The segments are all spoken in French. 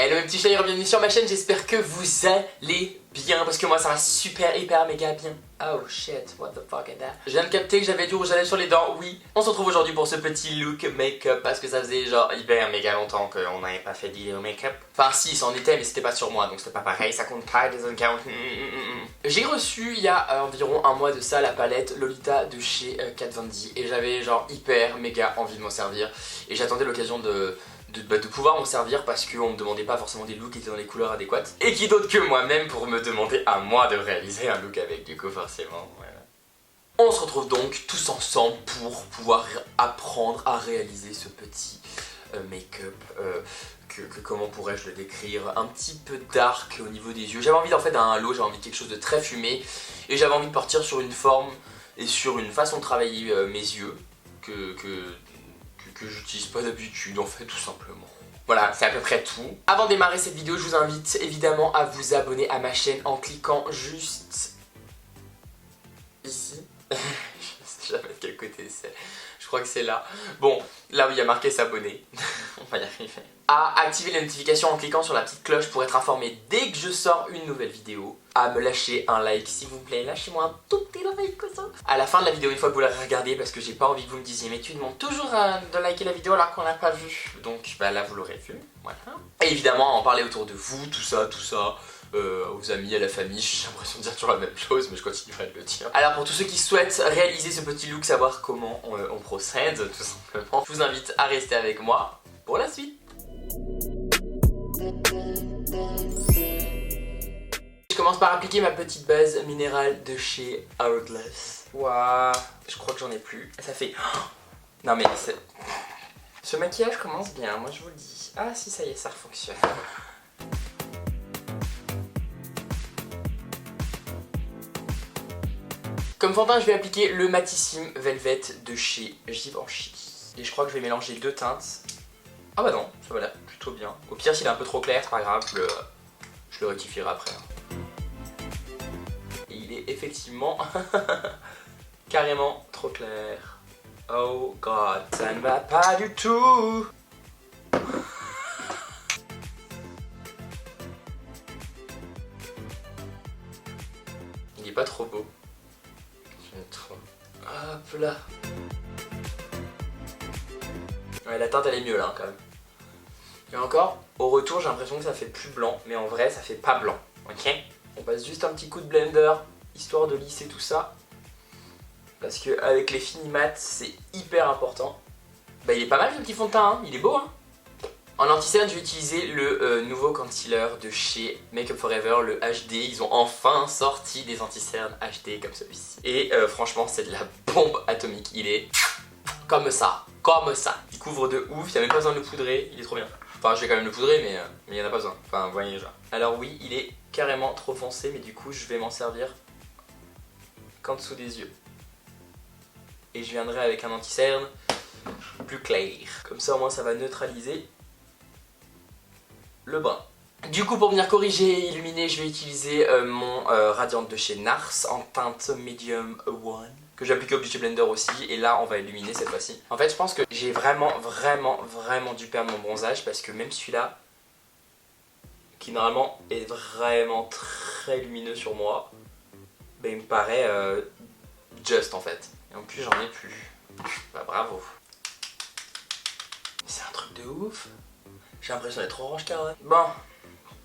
Hello mes petits chéris, bienvenue sur ma chaîne, j'espère que vous allez bien parce que moi ça va super hyper méga bien. Oh shit, what the fuck is that? Je viens de capter que j'avais du rouge à lèvres sur les dents, oui. On se retrouve aujourd'hui pour ce petit look make-up parce que ça faisait genre hyper méga longtemps qu'on n'avait pas fait de make-up. Enfin si, ça en était mais c'était pas sur moi donc c'était pas pareil, ça compte pas, doesn't count. J'ai reçu il y a environ un mois de ça la palette Lolita de chez Kat Von D et j'avais genre hyper méga envie de m'en servir et j'attendais l'occasion de pouvoir m'en servir parce qu'on me demandait pas forcément des looks qui étaient dans les couleurs adéquates. Et qui d'autre que moi-même pour me demander à moi de réaliser un look avec, du coup forcément, voilà. On se retrouve donc tous ensemble pour pouvoir apprendre à réaliser ce petit make-up comment pourrais-je le décrire, un petit peu dark au niveau des yeux. J'avais envie en fait d'un halo, j'avais envie de quelque chose de très fumé et j'avais envie de partir sur une forme et sur une façon de travailler mes yeux que j'utilise pas d'habitude en fait tout simplement. Voilà, c'est à peu près tout. Avant de démarrer cette vidéo, je vous invite évidemment à vous abonner à ma chaîne en cliquant juste ici. Je sais jamais de quel côté c'est. Je crois que c'est là. Bon, là où il y a marqué s'abonner. On va y arriver. À activer les notifications en cliquant sur la petite cloche pour être informé dès que je sors une nouvelle vidéo. À me lâcher un like s'il vous plaît. Lâchez-moi un tout petit like comme ça. À la fin de la vidéo, une fois que vous l'aurez regardée, parce que j'ai pas envie que vous me disiez mais tu demandes toujours de liker la vidéo alors qu'on l'a pas vu. Donc bah là vous l'aurez vu. Voilà. Et évidemment en parler autour de vous, tout ça. Aux amis, à la famille, j'ai l'impression de dire toujours la même chose mais je continuerai de le dire. Alors pour tous ceux qui souhaitent réaliser ce petit look, savoir comment on procède tout simplement, je vous invite à rester avec moi pour la suite. Je commence par appliquer ma petite base minérale de chez Hourglass. Waouh, je crois que j'en ai plus. Ça fait... Non mais c'est... Ce maquillage commence bien, moi je vous le dis. Ah si, ça y est, ça fonctionne. Comme fond de teint, je vais appliquer le Matissime Velvet de chez Givenchy. Et je crois que je vais mélanger deux teintes. Ah bah non, ça va là, plutôt bien. Au pire, s'il est un peu trop clair, c'est pas grave, je le rectifierai après. Et il est effectivement carrément trop clair. Oh god, ça ne va pas du tout. Il est pas trop beau. Trop. Hop là. Ouais, la teinte elle est mieux là quand même. Et encore, au retour j'ai l'impression que ça fait plus blanc, mais en vrai ça fait pas blanc, ok? On passe juste un petit coup de blender, histoire de lisser tout ça. Parce que avec les finimat c'est hyper important. Bah il est pas mal ce petit fond de teint, hein, il est beau hein. En anti-cerne, je vais utiliser le nouveau concealer de chez Make Up For Ever, le HD. Ils ont enfin sorti des anti-cernes HD comme celui-ci. Et franchement, c'est de la bombe atomique. Il est comme ça, comme ça. Il couvre de ouf, il n'y a même pas besoin de le poudrer, il est trop bien. Enfin, je vais quand même le poudrer, mais il n'y en a pas besoin. Enfin, vous voyez déjà. Alors oui, il est carrément trop foncé, mais du coup, je vais m'en servir qu'en dessous des yeux. Et je viendrai avec un anti-cerne plus clair. Comme ça, au moins, ça va neutraliser le brun. Du coup pour venir corriger et illuminer, je vais utiliser mon Radiant de chez Nars en teinte Medium 1 que j'ai appliqué au Beauty Blender aussi et là on va illuminer cette fois-ci. En fait je pense que j'ai vraiment dû perdre mon bronzage parce que même celui-là qui normalement est vraiment très lumineux sur moi, ben, il me paraît juste en fait. Et en plus j'en ai plus. Bah bravo. C'est un truc de ouf. J'ai l'impression d'être orange carré. Bon,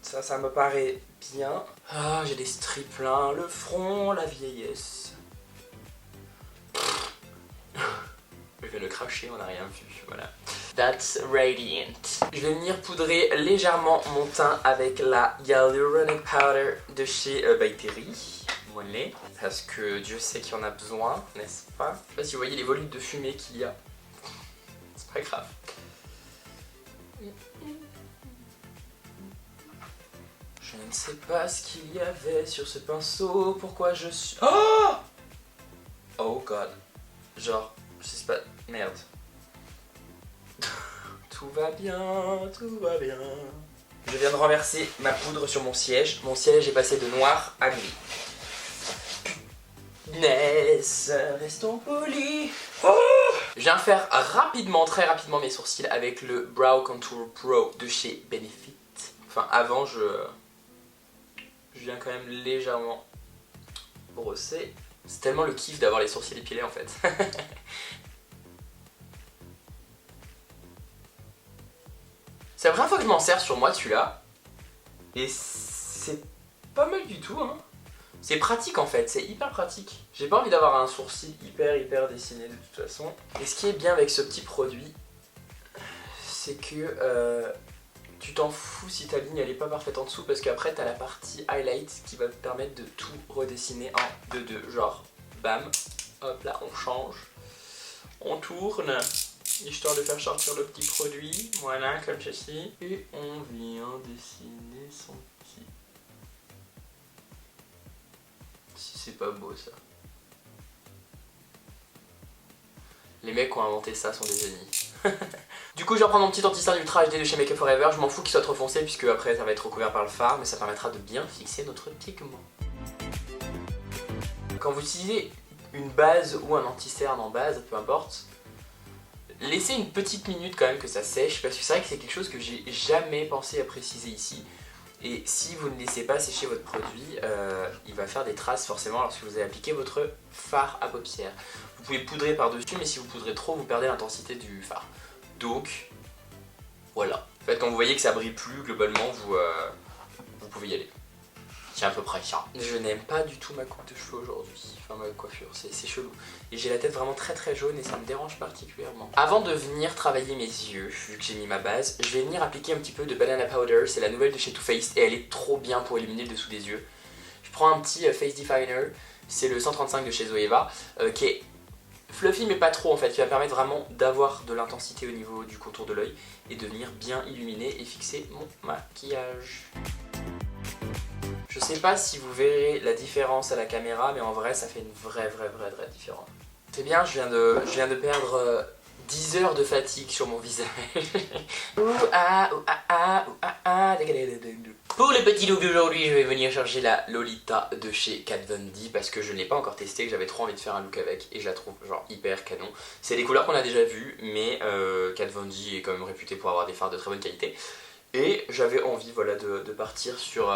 ça me paraît bien. Ah, j'ai des strips plein le front, la vieillesse. Je vais le cracher, on n'a rien vu, voilà. That's radiant. Je vais venir poudrer légèrement mon teint avec la Hyaluronic Powder de chez By Terry. Voilà. Parce que Dieu sait qu'il y en a besoin, n'est-ce pas? Je sais pas si vous voyez les volutes de fumée qu'il y a. C'est pas grave. Je ne sais pas ce qu'il y avait sur ce pinceau, pourquoi je suis... Oh! Oh god. Genre, je sais pas... Merde. Tout va bien, tout va bien. Je viens de renverser ma poudre sur mon siège. Mon siège est passé de noir à gris. Punaise, restons polis. Oh! Je viens faire rapidement, très rapidement mes sourcils avec le Brow Contour Pro de chez Benefit. Enfin avant je viens quand même légèrement brosser. C'est tellement le kiff d'avoir les sourcils épilés en fait. C'est la première fois que je m'en sers sur moi celui-là. Et c'est pas mal du tout hein. C'est pratique en fait, c'est hyper pratique. J'ai pas envie d'avoir un sourcil hyper dessiné de toute façon. Et ce qui est bien avec ce petit produit, c'est que tu t'en fous si ta ligne elle est pas parfaite en dessous parce qu'après t'as la partie highlight qui va te permettre de tout redessiner en 2-2. Genre bam, hop là on change, on tourne, histoire de faire sortir le petit produit, voilà comme ceci. Et on vient dessiner son petit... Si c'est pas beau ça. Les mecs qui ont inventé ça sont des génies. Du coup je vais reprendre mon petit anti-cerne Ultra HD de chez Make Up For Ever. Je m'en fous qu'il soit trop foncé puisque après ça va être recouvert par le fard, mais ça permettra de bien fixer notre pigment. Quand vous utilisez une base ou un anti-cerne en base, peu importe, laissez une petite minute quand même que ça sèche parce que c'est vrai que c'est quelque chose que j'ai jamais pensé à préciser ici. Et si vous ne laissez pas sécher votre produit, il va faire des traces forcément lorsque vous allez appliquer votre fard à paupières. Vous pouvez poudrer par-dessus, mais si vous poudrez trop, vous perdez l'intensité du fard. Donc, voilà. En fait, quand vous voyez que ça brille plus, globalement, vous pouvez y aller. C'est à peu près ça. Je n'aime pas du tout ma coupe de cheveux aujourd'hui. Enfin, ma coiffure, c'est chelou. Et j'ai la tête vraiment très jaune et ça me dérange particulièrement. Avant de venir travailler mes yeux, vu que j'ai mis ma base, je vais venir appliquer un petit peu de Banana Powder. C'est la nouvelle de chez Too Faced et elle est trop bien pour illuminer le dessous des yeux. Je prends un petit Face Definer. C'est le 135 de chez Zoeva, qui est fluffy mais pas trop en fait, qui va permettre vraiment d'avoir de l'intensité au niveau du contour de l'œil et de venir bien illuminer et fixer mon maquillage. Je sais pas si vous verrez la différence à la caméra, mais en vrai ça fait une vraie différence. C'est bien, je viens de perdre 10 heures de fatigue sur mon visage. Pour le petit look d'aujourd'hui, je vais venir chercher la Lolita de chez Kat Von D parce que je ne l'ai pas encore testé, que j'avais trop envie de faire un look avec et je la trouve genre hyper canon. C'est des couleurs qu'on a déjà vues, mais Kat Von D est quand même réputée pour avoir des fards de très bonne qualité. Et j'avais envie voilà, de partir sur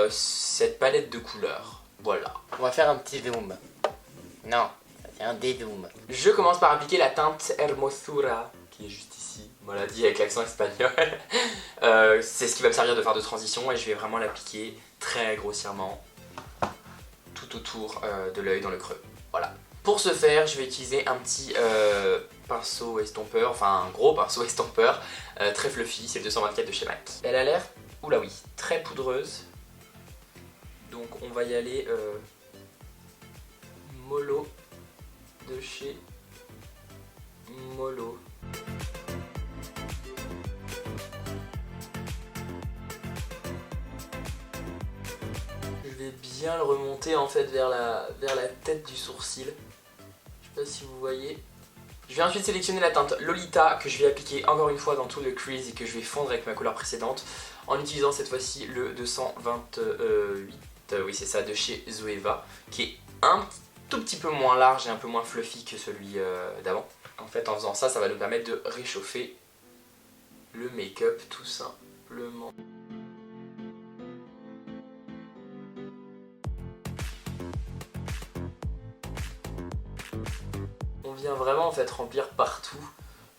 cette palette de couleurs. Voilà. On va faire un petit zoom. Non, c'est un dézoom. Je commence par appliquer la teinte Hermosura, qui est juste ici. On l'a dit avec l'accent espagnol. C'est ce qui va me servir de phare de transition et je vais vraiment l'appliquer très grossièrement tout autour de l'œil dans le creux. Voilà. Pour ce faire, je vais utiliser un petit pinceau estompeur, enfin un gros pinceau estompeur très fluffy, c'est le 224 de chez MAC. Elle a l'air, oula oui, très poudreuse. Donc on va y aller mollo de chez Mollo. Je vais bien le remonter en fait vers la tête du sourcil. Je sais pas si vous voyez. Je vais ensuite sélectionner la teinte Lolita que je vais appliquer encore une fois dans tout le crease et que je vais fondre avec ma couleur précédente en utilisant cette fois-ci le 228, oui c'est ça, de chez Zoeva, qui est un tout petit peu moins large et un peu moins fluffy que celui d'avant. En fait en faisant ça, ça va nous permettre de réchauffer le make-up tout simplement. On vient vraiment en fait remplir partout.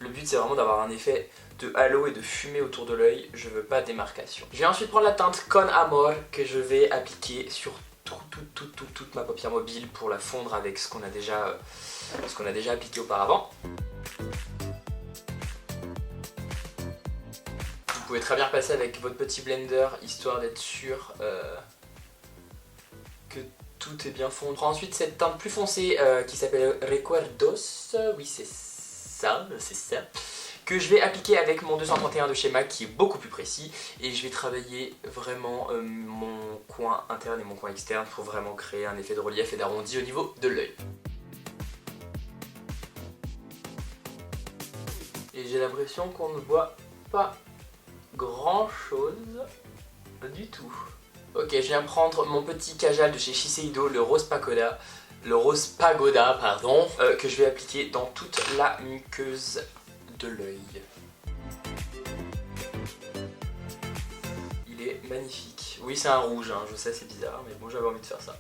Le but c'est vraiment d'avoir un effet de halo et de fumée autour de l'œil. Je veux pas démarcation. Je vais ensuite prendre la teinte Con Amor que je vais appliquer sur toute ma paupière mobile pour la fondre avec ce qu'on a déjà appliqué auparavant. Vous pouvez très bien passer avec votre petit blender histoire d'être sûr que tout est bien fondu. Je prends ensuite cette teinte plus foncée qui s'appelle Recuerdos, oui c'est ça, que je vais appliquer avec mon 231 de chez MAC qui est beaucoup plus précis et je vais travailler vraiment mon coin interne et mon coin externe pour vraiment créer un effet de relief et d'arrondi au niveau de l'œil. Et j'ai l'impression qu'on ne voit pas grand chose du tout. Ok, je viens prendre mon petit kajal de chez Shiseido, le Rose Pagoda, pardon, que je vais appliquer dans toute la muqueuse de l'œil. il est magnifique. Oui, c'est un rouge, hein, je sais, c'est bizarre, mais bon, j'avais envie de faire ça.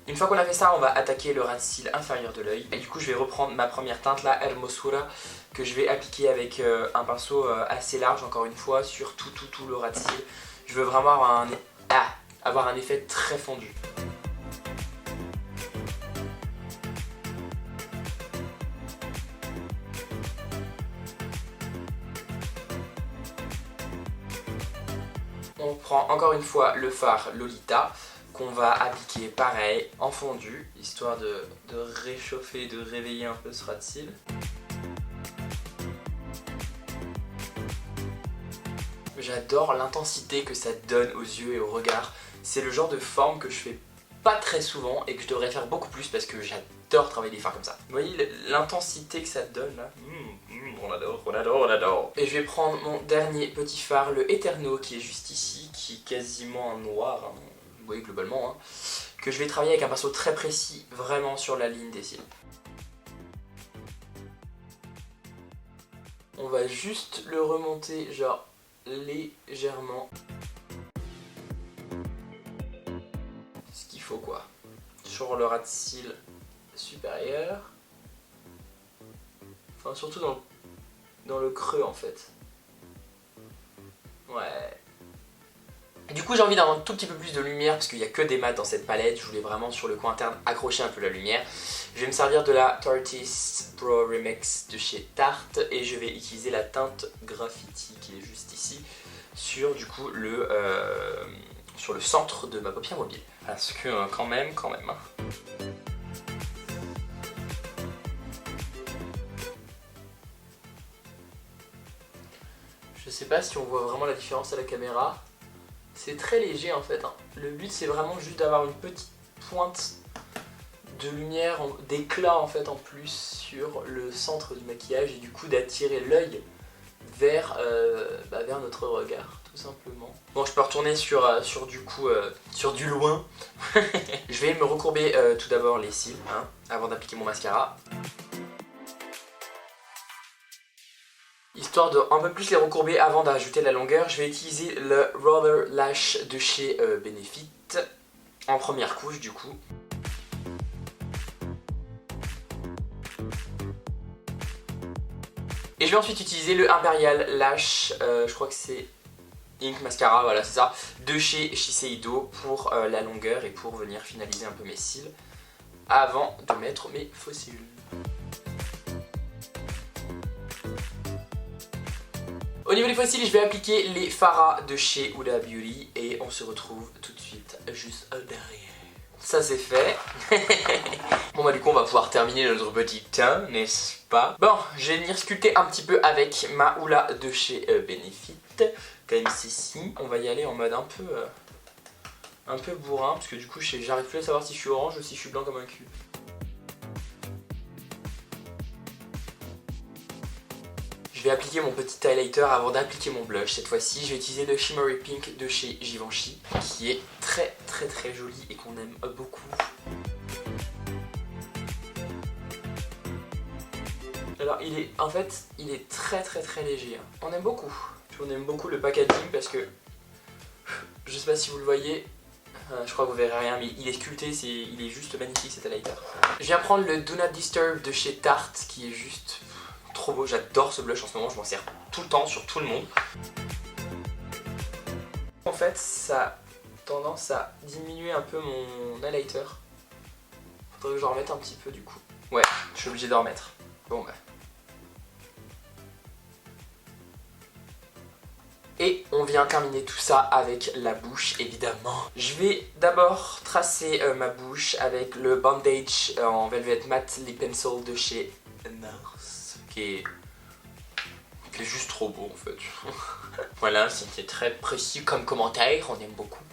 Une fois qu'on a fait ça, on va attaquer le ras de cils inférieur de l'œil. Et du coup, je vais reprendre ma première teinte, la Hermosura, que je vais appliquer avec un pinceau assez large, encore une fois, sur tout le ras de cils. Je veux vraiment avoir un effet très fondu. On prend encore une fois le fard Lolita qu'on va appliquer pareil en fondu, histoire de réchauffer, de réveiller un peu ce ras de cils. J'adore l'intensité que ça donne aux yeux et au regard. C'est le genre de forme que je fais pas très souvent et que je devrais faire beaucoup plus parce que j'adore travailler des fards comme ça. Vous voyez l'intensité que ça donne là? On adore, on adore, on adore. Et je vais prendre mon dernier petit fard, le Eterno, qui est juste ici, qui est quasiment noir, hein. Vous voyez globalement, hein, que je vais travailler avec un pinceau très précis, vraiment sur la ligne des cils. On va juste le remonter genre légèrement. Ce qu'il faut quoi. Sur le ras de cils supérieur. Enfin surtout dans le creux en fait. Ouais. Du coup j'ai envie d'avoir un tout petit peu plus de lumière parce qu'il n'y a que des mats dans cette palette. Je voulais vraiment sur le coin interne accrocher un peu la lumière. Je vais me servir de la Tarteist Pro Remix de chez Tarte et je vais utiliser la teinte Graffiti qui est juste ici sur du coup sur le centre de ma paupière mobile. Parce que quand même hein. Je sais pas si on voit vraiment la différence à la caméra. C'est très léger en fait, hein. Le but c'est vraiment juste d'avoir une petite pointe de lumière, d'éclat en fait en plus sur le centre du maquillage et du coup d'attirer l'œil vers notre regard tout simplement. Bon, je peux retourner sur du loin. Je vais me recourber tout d'abord les cils hein, avant d'appliquer mon mascara. Histoire de un peu plus les recourber avant d'ajouter la longueur, je vais utiliser le Roller Lash de chez Benefit en première couche du coup. Et je vais ensuite utiliser le Imperial Lash, je crois que c'est Ink Mascara, voilà c'est ça, de chez Shiseido pour la longueur et pour venir finaliser un peu mes cils avant de mettre mes faux cils. Au niveau des faux cils, je vais appliquer les Farah de chez Huda Beauty et on se retrouve tout de suite juste derrière. Ça c'est fait. Bon bah du coup on va pouvoir terminer notre petit teint, n'est-ce pas? Bon, je vais venir sculpter un petit peu avec ma Hoola de chez Benefit. Comme ceci. On va y aller en mode un peu bourrin parce que du coup j'arrive plus à savoir si je suis orange ou si je suis blanc comme un cube. Je vais appliquer mon petit highlighter avant d'appliquer mon blush. Cette fois-ci, je vais utiliser le Shimmery Pink de chez Givenchy, qui est très joli et qu'on aime beaucoup. Alors, il est très léger. On aime beaucoup. On aime beaucoup le packaging parce que, je sais pas si vous le voyez, je crois que vous verrez rien, mais il est sculpté, il est juste magnifique cet highlighter. Je viens prendre le Do Not Disturb de chez Tarte, qui est juste trop beau, j'adore ce blush en ce moment, je m'en sers tout le temps sur tout le monde. En fait, ça a tendance à diminuer un peu mon highlighter. Faudrait que j'en remette un petit peu du coup. Ouais, je suis obligé d'en remettre. Bon bah. Et on vient terminer tout ça avec la bouche évidemment. Je vais d'abord tracer ma bouche avec le Bandage en Velvet Matte Lip Pencil de chez NARS. Qui est juste trop beau en fait. Voilà, c'était très précis comme commentaire, on aime beaucoup.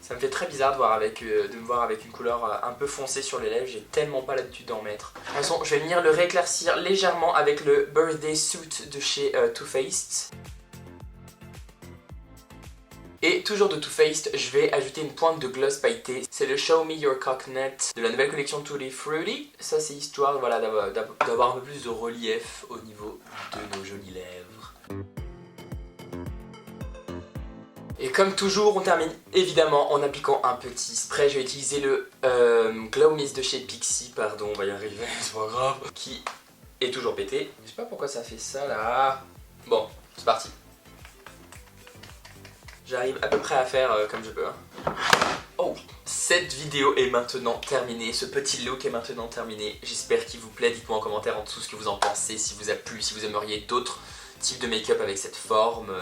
Ça me fait très bizarre de me voir avec une couleur un peu foncée sur les lèvres, j'ai tellement pas l'habitude d'en mettre. De toute façon, je vais venir le rééclaircir légèrement avec le Birthday Suit de chez Too Faced. Et toujours de Too Faced, je vais ajouter une pointe de gloss pailleté. C'est le Show Me Your Coconut de la nouvelle collection Tutti Frutti. Ça c'est histoire voilà, d'avoir un peu plus de relief au niveau de nos jolies lèvres. Et comme toujours, on termine évidemment en appliquant un petit spray. Je vais utiliser le Glow Mist de chez Pixi, pardon, on va y arriver, c'est pas grave. Qui est toujours pété. Je sais pas pourquoi ça fait ça là. Bon, c'est parti. J'arrive à peu près à faire comme je peux. Hein. Oh, cette vidéo est maintenant terminée, ce petit look est maintenant terminé. J'espère qu'il vous plaît, dites-moi en commentaire en dessous ce que vous en pensez, si vous a plu, si vous aimeriez d'autres types de make-up avec cette forme,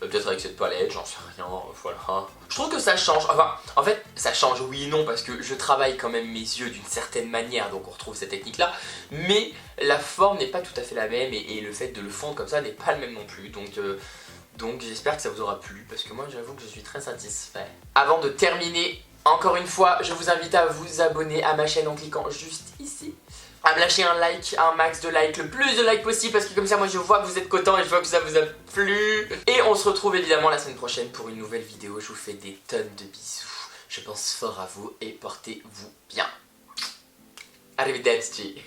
peut-être avec cette palette, j'en sais rien, voilà. Je trouve que ça change, enfin, en fait, ça change oui et non, parce que je travaille quand même mes yeux d'une certaine manière, donc on retrouve cette technique-là, mais la forme n'est pas tout à fait la même, et le fait de le fondre comme ça n'est pas le même non plus, donc j'espère que ça vous aura plu, parce que moi j'avoue que je suis très satisfait. Avant de terminer, encore une fois, je vous invite à vous abonner à ma chaîne en cliquant juste ici. À me lâcher un like, un max de likes, le plus de likes possible, parce que comme ça moi je vois que vous êtes contents et je vois que ça vous a plu. Et on se retrouve évidemment la semaine prochaine pour une nouvelle vidéo. Je vous fais des tonnes de bisous. Je pense fort à vous et portez-vous bien. Arrivederci.